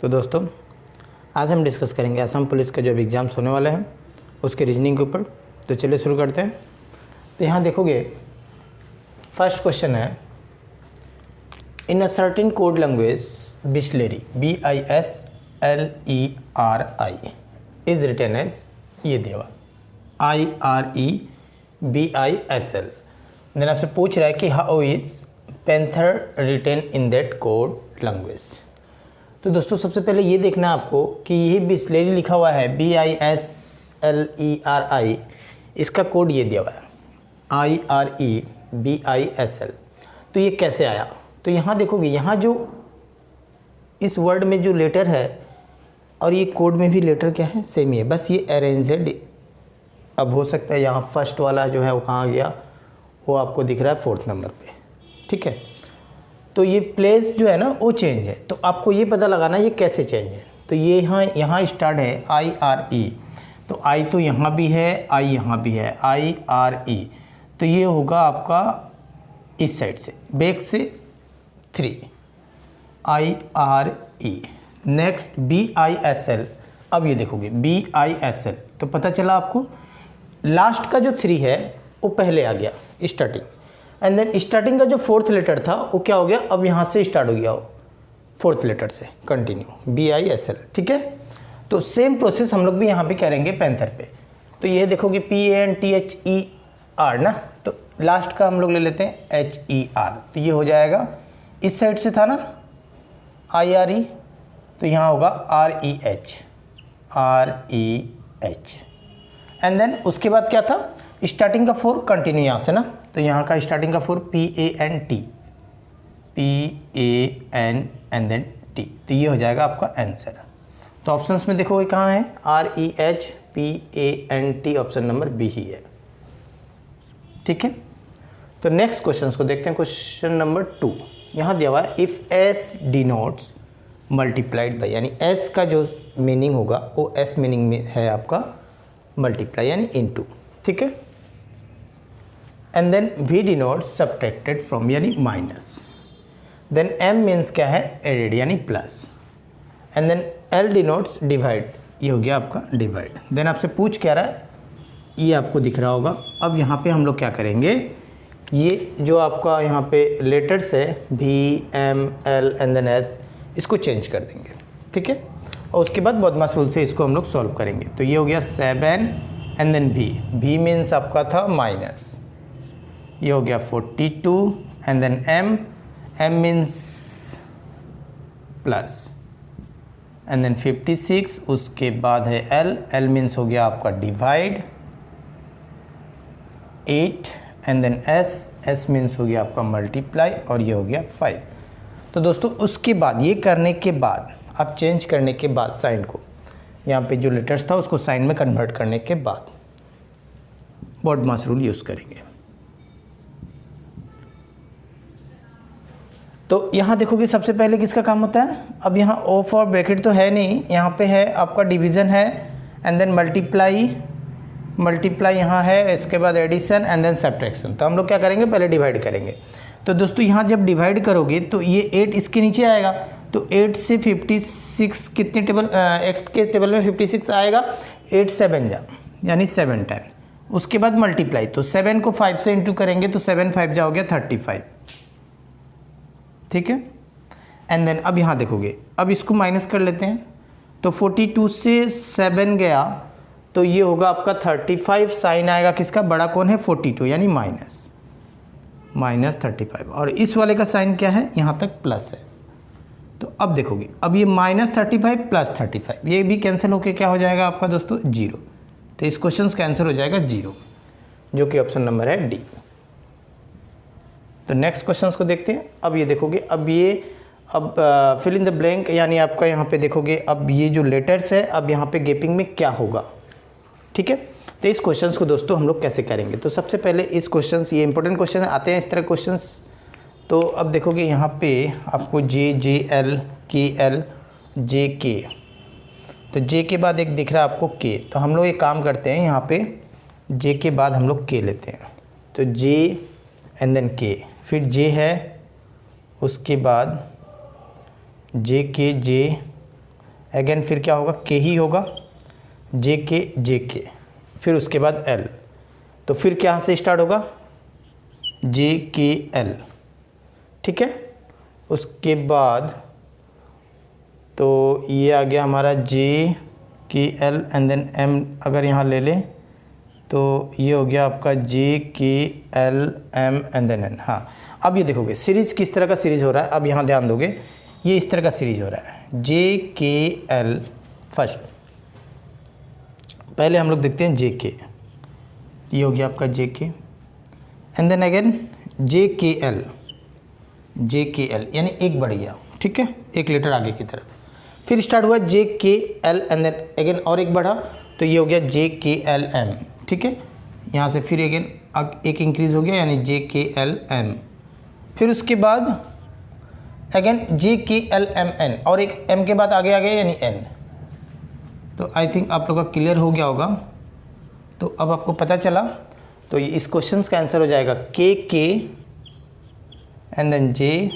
तो दोस्तों आज हम डिस्कस करेंगे असम पुलिस के जो भी एग्ज़ाम्स होने वाले हैं उसके रीजनिंग के ऊपर। तो चलिए शुरू करते हैं। तो यहाँ देखोगे फर्स्ट क्वेश्चन है, in a certain code language Bisleri BISLERI is written as, ये देवा IREBISL। देन आपसे पूछ रहा है कि how is panther written in that code language. तो दोस्तों सबसे पहले ये देखना है आपको कि ये बिस्लेरी लिखा हुआ है BISLERI, इसका कोड ये दिया हुआ है IREBISL। तो ये कैसे आया? तो यहाँ देखोगे, यहाँ जो इस वर्ड में जो लेटर है और ये कोड में भी लेटर क्या है, सेम ही है, बस ये अरेंज्ड। अब हो सकता है यहाँ फर्स्ट वाला जो है वो कहाँ गया, वो आपको दिख रहा है 4th नंबर पे, ठीक है। तो ये प्लेस जो है ना वो चेंज है, तो आपको ये पता लगाना ये कैसे चेंज है। तो ये यहाँ स्टार्ट है IRE, तो I तो यहाँ भी है, I यहाँ भी है, IRE। तो ये होगा आपका इस साइड से, बैक से 3 IRE। Next BISL। अब ये देखोगे BISL, तो पता चला आपको लास्ट का जो 3 है वो पहले आ गया स्टार्टिंग, एंड देन स्टार्टिंग का जो 4th लेटर था वो क्या हो गया, अब यहाँ से स्टार्ट हो गया वो 4th लेटर से कंटिन्यू BISL, ठीक है। तो सेम प्रोसेस हम लोग भी यहाँ पे करेंगे पैंथर पे। तो ये देखोगे PANTHER ना, तो लास्ट का हम लोग ले लेते हैं HER, तो ये हो जाएगा इस साइड से था ना IRE, तो यहाँ होगा REH एंड देन उसके बाद क्या था, स्टार्टिंग का 4 कंटिन्यू यहाँ से ना, तो यहाँ का स्टार्टिंग का 4 PAN एंड देन T, तो ये हो जाएगा आपका आंसर। तो ऑप्शंस में देखोगे कहाँ है, REH PANT, option number B ही है, ठीक है। तो नेक्स्ट क्वेश्चन को देखते हैं, क्वेश्चन नंबर 2। यहाँ दिया हुआ है if S denotes multiplied by, यानी S का जो मीनिंग होगा वो S मीनिंग में है आपका मल्टीप्लाई यानी इनटू, ठीक है। And then V denotes subtracted from यानी माइनस, देन M मीन्स क्या है, एडेड यानी plus, and then L denotes divide, ये हो गया आपका डिवाइड। देन आपसे पूछ क्या रहा है, ये आपको दिख रहा होगा। अब यहाँ पे हम लोग क्या करेंगे, ये जो आपका यहाँ पे लेटर्स है V M L and then S, इसको चेंज कर देंगे, ठीक है। और उसके बाद बदमाश रूल से इसको हम लोग सॉल्व करेंगे। तो ये हो गया 7 एंड देन V मीन्स आपका था माइनस, ये हो गया 42 and then M means plus and then 56, उसके बाद है L मीन्स हो गया आपका divide 8 and then S means हो गया आपका मल्टीप्लाई, और ये हो गया 5। तो दोस्तों उसके बाद ये करने के बाद, आप चेंज करने के बाद साइन को, यहाँ पे जो लेटर्स था उसको साइन में कन्वर्ट करने के बाद बॉडमास रूल यूज़ करेंगे। तो यहाँ देखोगे सबसे पहले किसका काम होता है, अब यहाँ ऑफ और ब्रैकेट तो है नहीं, यहाँ पे है आपका डिवीज़न है एंड देन मल्टीप्लाई यहाँ है, इसके बाद एडिशन एंड देन सब्ट्रैक्शन। तो हम लोग क्या करेंगे, पहले डिवाइड करेंगे। तो दोस्तों यहाँ जब डिवाइड करोगे तो ये 8 इसके नीचे आएगा, तो 8 से 56 कितने टेबल, 8 के टेबल में 56 आएगा, 8 7 जा यानी 7 टाइम। उसके बाद मल्टीप्लाई, तो 7 को 5 से इंटू करेंगे तो 7 5 जा हो गया 35, ठीक है। एंड देन अब यहाँ देखोगे, अब इसको माइनस कर लेते हैं, तो 42 से 7 गया तो ये होगा आपका 35, साइन आएगा किसका, बड़ा कौन है 42 यानी माइनस 35, और इस वाले का साइन क्या है, यहाँ तक प्लस है। तो अब देखोगे, अब ये -35 प्लस 35, ये भी कैंसिल होके क्या हो जाएगा आपका दोस्तों 0। तो इस क्वेश्चन का आंसर हो जाएगा 0, जो कि ऑप्शन नंबर है डी। तो नेक्स्ट क्वेश्चन को देखते हैं। अब ये देखोगे, अब फिल इन द ब्लैंक, यानी आपका यहाँ पे देखोगे अब ये जो लेटर्स है, अब यहाँ पे गैपिंग में क्या होगा, ठीक है। तो इस क्वेश्चंस को दोस्तों हम लोग कैसे करेंगे, तो सबसे पहले इस क्वेश्चंस, ये इंपॉर्टेंट क्वेश्चन आते हैं इस तरह क्वेश्चंस। तो अब देखोगे यहाँ पे आपको JL KL JK, तो J के बाद एक दिख रहा है आपको K, तो हम लोग एक काम करते हैं, यहाँ पे J के बाद हम लोग K लेते हैं, तो J एंड देन K, फिर J है, उसके बाद JK J अगेन फिर क्या होगा, के ही होगा, जे के, फिर उसके बाद एल, तो फिर क्या से स्टार्ट होगा, जे के एल, ठीक है। उसके बाद तो ये आ गया हमारा जे K L and then M, अगर यहाँ ले लें तो ये हो गया आपका J K L M and then N. हाँ, अब ये देखोगे सीरीज किस तरह का सीरीज हो रहा है, अब यहाँ ध्यान दोगे, ये इस तरह का सीरीज हो रहा है, जे के एल फर्स्ट, पहले हम लोग देखते हैं जे के, ये हो गया आपका जे के and then again J K L, यानी एक बढ़ गया, ठीक है, एक लेटर आगे की तरफ, फिर स्टार्ट हुआ जे K L and then again और एक बढ़ा, तो ये हो गया जे के एल एम, ठीक है। यहाँ से फिर अगेन एक इंक्रीज हो गया, यानी जे के एल एम, फिर उसके बाद अगेन जे के एल एम एन, और एक एम के बाद आगे आ गया यानी एन। तो आई थिंक आप लोगों का क्लियर हो गया होगा। तो अब आपको पता चला, तो ये इस क्वेश्चन का आंसर हो जाएगा के एंड देन जे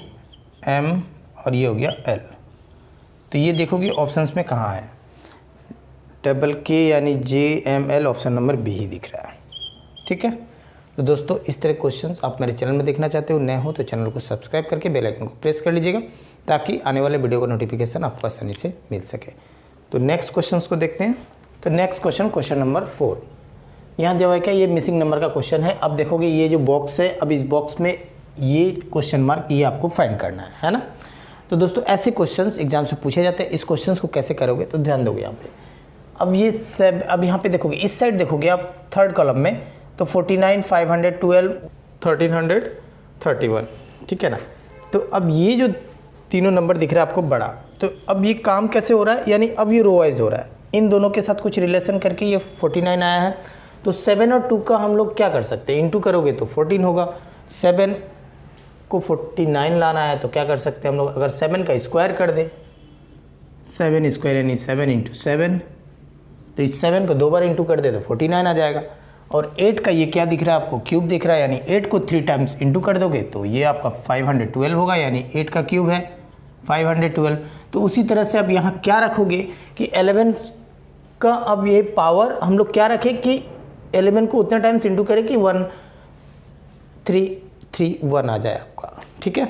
एम और ये हो गया एल। तो ये देखोगे ऑप्शंस में कहाँ है, डबल के यानी J M L, option number B ही दिख रहा है, ठीक है। तो दोस्तों इस तरह क्वेश्चंस आप मेरे चैनल में देखना चाहते हो, नए हो तो चैनल को सब्सक्राइब करके बेल आइकन को प्रेस कर लीजिएगा, ताकि आने वाले वीडियो का नोटिफिकेशन आपको आसानी से मिल सके। तो नेक्स्ट क्वेश्चंस को देखते हैं। तो नेक्स्ट क्वेश्चन नंबर 4, यहाँ दिया हुआ है क्या, ये मिसिंग नंबर का क्वेश्चन है। अब देखोगे ये जो बॉक्स है, अब इस बॉक्स में ये क्वेश्चन मार्क, ये आपको फाइंड करना है ना। तो दोस्तों ऐसे क्वेश्चंस एग्जाम से पूछे जाते हैं। इस क्वेश्चंस को कैसे करोगे, तो ध्यान दोगे यहाँ पे। अब ये सब, अब यहाँ पे देखोगे, इस साइड देखोगे आप थर्ड कॉलम में, तो 49, 512, 1331, ठीक है ना। तो अब ये जो तीनों नंबर दिख रहा है आपको बड़ा, तो अब ये काम कैसे हो रहा है, यानी अब ये रो वाइज हो रहा है, इन दोनों के साथ कुछ रिलेशन करके ये 49 आया है। तो 7 और 2 का हम लोग क्या कर सकते हैं, इंटू करोगे तो 14 होगा। 7 को 49 लाना है तो क्या कर सकते हैं हम लोग, अगर 7 का स्क्वायर कर दे, 7 स्क्वायर यानी 7 इंटू 7, तो इस 7 को 2 बार इंटू कर दे तो 49 आ जाएगा। और 8 का ये क्या दिख रहा है आपको, क्यूब दिख रहा है, यानी 8 को 3 टाइम्स इंटू कर दोगे तो ये आपका 512 होगा, यानी 8 का क्यूब है 512। तो उसी तरह से अब यहाँ क्या रखोगे कि 11 का अब ये पावर हम लोग क्या रखें कि 11 को उतना टाइम्स इंटू करें कि 1331 आ जाए आपका, ठीक है।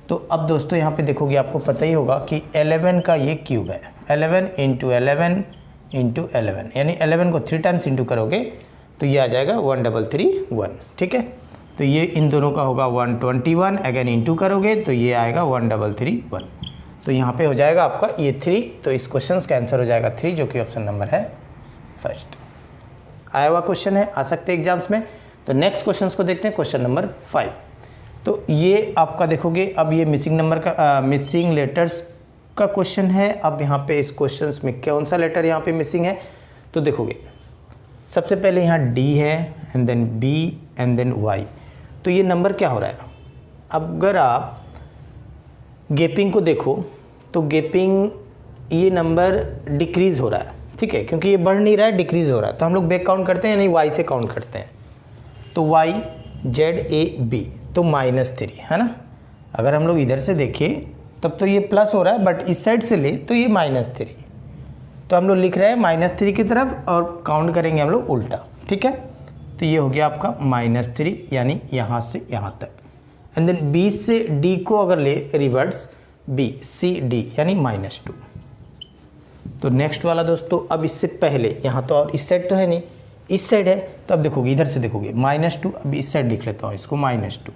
तो अब दोस्तों यहाँ पे देखोगे आपको पता ही होगा कि 11 का ये क्यूब है, 11 इंटू 11 इंटू 11, यानी 11 को 3 टाइम्स इंटू करोगे तो ये आ जाएगा 1331, ठीक है। तो ये इन दोनों का होगा 121, अगेन इंटू करोगे तो ये आएगा 1331। तो यहाँ पे हो जाएगा आपका ये 3, तो इस क्वेश्चन का आंसर हो जाएगा 3, जो कि ऑप्शन नंबर है फर्स्ट। आया हुआ क्वेश्चन है, आ सकते हैं एग्जाम्स में। तो नेक्स्ट क्वेश्चन को देखते हैं, क्वेश्चन नंबर 5। तो ये आपका देखोगे, अब ये मिसिंग नंबर का मिसिंग लेटर्स का क्वेश्चन है। अब यहाँ पे इस क्वेश्चन में कौन सा लेटर यहाँ पे मिसिंग है, तो देखोगे सबसे पहले यहाँ डी है and then B and then Y. तो ये नंबर क्या हो रहा है, अगर आप गैपिंग को देखो तो गैपिंग ये नंबर डिक्रीज़ हो रहा है, ठीक है, क्योंकि ये बढ़ नहीं रहा है, डिक्रीज़ हो रहा है। तो हम लोग बैक काउंट करते हैं, यानी वाई से काउंट करते हैं। तो वाई ZAB तो -3 है ना। अगर हम लोग इधर से देखें तब तो ये प्लस हो रहा है, बट इस साइड से ले तो ये -3, तो हम लोग लिख रहे हैं -3 की तरफ और काउंट करेंगे हम लोग उल्टा, ठीक है। तो ये हो गया आपका -3, यानी यहाँ से यहाँ तक। एंड देन B से D को अगर ले रिवर्स, BCD यानी -2। तो नेक्स्ट वाला दोस्तों, अब इससे पहले यहाँ तो और इस साइड तो है नहीं, इस साइड है, तो अब देखोगे इधर से देखोगे -2, अब इस साइड लिख लेता हूँ इसको -2,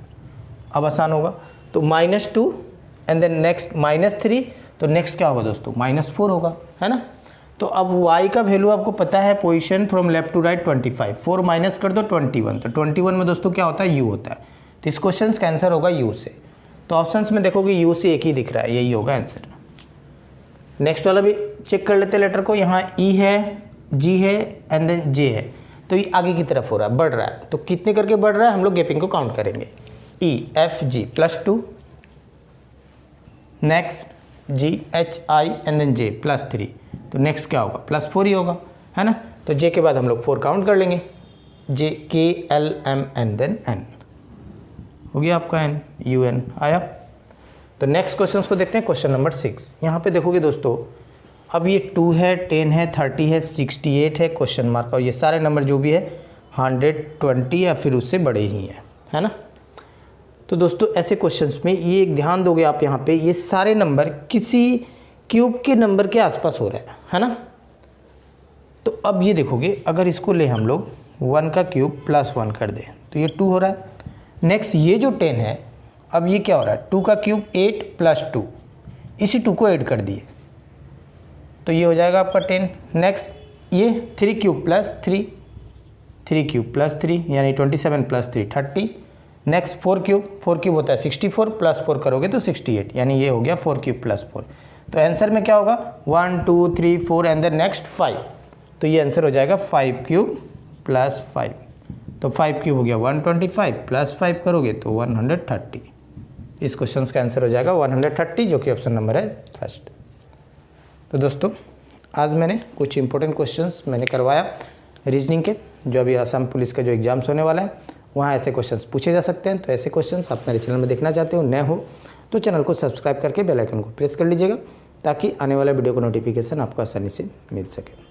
अब आसान होगा। तो -2 एंड देन नेक्स्ट -3, तो नेक्स्ट क्या होगा दोस्तों, -4 होगा, है ना। तो अब y का वैल्यू आपको पता है, position from left to right 25, 4 minus कर दो 21, तो 21 में दोस्तों क्या होता है, u होता है। तो इस क्वेश्चन का आंसर होगा u से। तो ऑप्शंस में देखोगे u से एक ही दिख रहा है, यही होगा आंसर। नेक्स्ट वाला भी चेक कर लेते हैं लेटर को, यहाँ E है, G है एंड देन J है। तो ये आगे की तरफ हो रहा है, बढ़ रहा है, तो कितने करके बढ़ रहा है, हम लोग गैपिंग को काउंट करेंगे। E F G +2, next G H I and then J +3, तो नेक्स्ट क्या होगा, +4 ही होगा, है ना। तो J के बाद हम लोग 4 काउंट कर लेंगे, J K L M and then N हो गया आपका N UN आया। तो नेक्स्ट क्वेश्चन को देखते हैं, क्वेश्चन नंबर 6। यहाँ पे देखोगे दोस्तों, अब ये 2 है, 10 है, 30 है, 68 है, क्वेश्चन मार्क, और ये सारे नंबर जो भी है 120 या फिर उससे बड़े ही हैं, है ना। तो दोस्तों ऐसे क्वेश्चंस में ये एक ध्यान दोगे आप यहाँ पे, ये सारे नंबर किसी क्यूब के नंबर के आसपास हो रहा है ना। तो अब ये देखोगे, अगर इसको ले हम लोग 1 का क्यूब प्लस 1 कर दें तो ये 2 हो रहा है। नेक्स्ट ये जो 10 है, अब ये क्या हो रहा है, 2 का क्यूब 8 प्लस 2, इसी 2 को ऐड कर दिए तो ये हो जाएगा आपका 10। नेक्स्ट ये 3 क्यूब प्लस 3, 3 क्यूब प्लस 3 यानी 27 प्लस 3 30। नेक्स्ट 4 क्यूब होता है 64, प्लस 4 करोगे तो 68, यानी ये हो गया 4 क्यूब प्लस 4। तो आंसर में क्या होगा 1 2 3 4 एंड देन नेक्स्ट 5, तो ये आंसर हो जाएगा 5 क्यूब प्लस 5। तो 5 क्यूब हो गया 125, प्लस 5 करोगे तो 130। इस क्वेश्चन का आंसर हो जाएगा 130, जो कि ऑप्शन नंबर है फर्स्ट। तो दोस्तों आज मैंने कुछ इंपॉर्टेंट क्वेश्चंस मैंने करवाया रीजनिंग के, जो अभी असम पुलिस का जो एग्जाम्स होने वाला है वहाँ ऐसे क्वेश्चंस पूछे जा सकते हैं। तो ऐसे क्वेश्चंस आप मेरे चैनल में देखना चाहते हो, नए हो तो चैनल को सब्सक्राइब करके बेल आइकन को प्रेस कर लीजिएगा, ताकि आने वाला वीडियो का नोटिफिकेशन आपको आसानी से मिल सके।